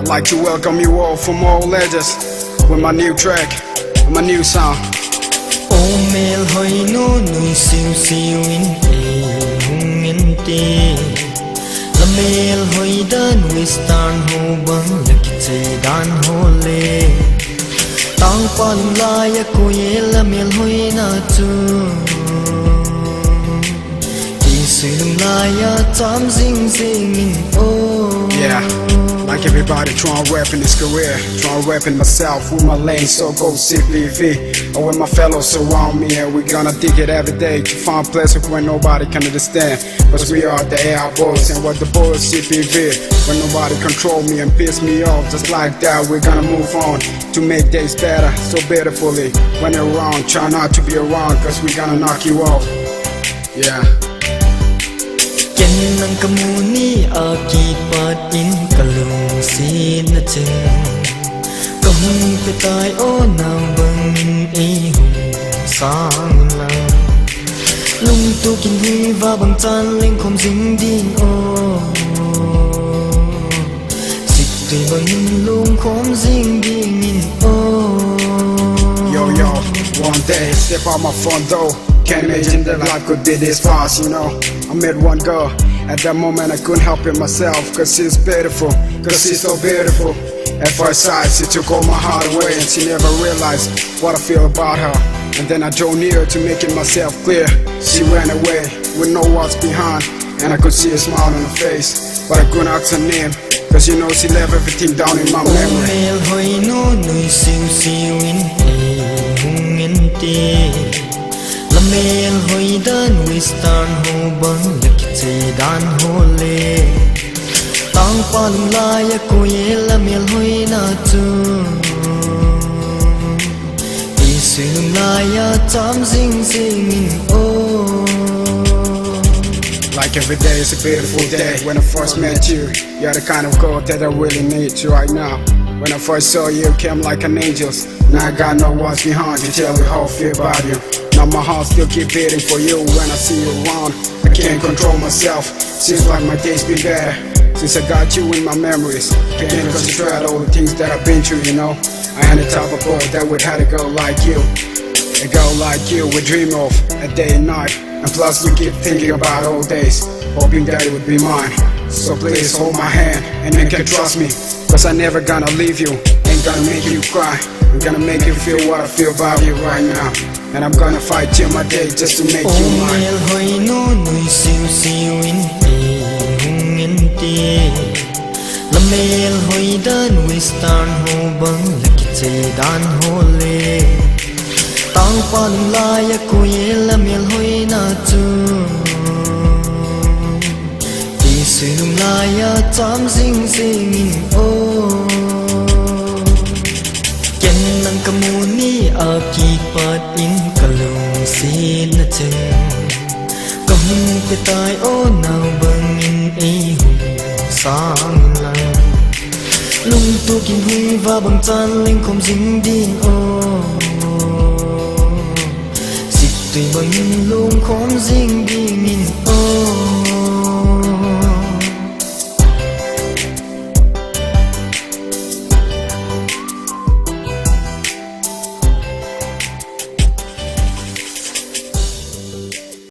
I'd like to welcome you all from all edges with my new track, my new song. O Melhoinu nui siu siuin e hungin te La Melhoidan wistan ho bang lakitse dan ho le Tang palim laya ko ye La Melhoina tu Isilum laya tam zing zingin oh Yeah, like everybody trying to rap in this career, trying to rap in myself with my lane, so go CPV. Or with my fellows surround me, and we're gonna dig it every day to find places where nobody can understand. Cause we are the AR boys, and what the boys CPV. When nobody control me and piss me off, just like that, we're gonna move on to make days better, so beautifully. When you're around, try not to be around, cause we're gonna knock you off. Yeah. Ken nang kamuni aki patin kalung sin na cheng Kahung petay o nang bangin ay hung sang lang Lung tukin hui va bang chan ling khom zing din o Sik tui bangin lung khom zing dingin o Yo, one day, step out my front door. Can't imagine that life could be this fast, you know. I met one girl, at that moment I couldn't help it myself. Cause she's beautiful, cause she's so beautiful. At first sight, she took all my heart away, and she never realized what I feel about her. And then I drew near to make it myself clear. She ran away with no words behind, and I could see a smile on her face, but I couldn't ask her name, cause you know she left everything down in my memory. Melhoinu nui siu siuin e hungin te La Melhoidan wistan ho bang lakitse dan ho le Tang palim laya ko ye La Melhoina tu Isilum laya tam zing zingin oh Like every day is a beautiful day. When I first met you, you're the kind of girl that I really need you right now. When I first saw you, came like an angel. Now I got no words behind to tell you how I feel about you. Now my heart still keep beating for you when I see you around. I can't control myself, seems like my days been better since I got you in my memories. I can't concentrate all the things that I've been through, you know. I am the type of boy that would have a girl like you. A girl like you we dream of a day and night. And plus we keep thinking about old days, hoping that it would be mine. So please hold my hand and you can trust me, cause I'm never gonna leave you, ain't gonna make you cry. I'm gonna make you feel what I feel about you right now. And I'm gonna fight till my day just to make you mine. O Melhoinu nui siu siuin e hungin te La Melhoidan wistan ho bang lakitse dan ho le Tang palim laya ko ye La Melhoina tu Isilum laya tam zing zingin oh Ken nang kamuni aki patin kalung sin na cheng Kahung petay o nang bangin ay hung sang lang Lung tukin hui va bang chan ling khom zing din oh Tui bangin lung khom zing dingin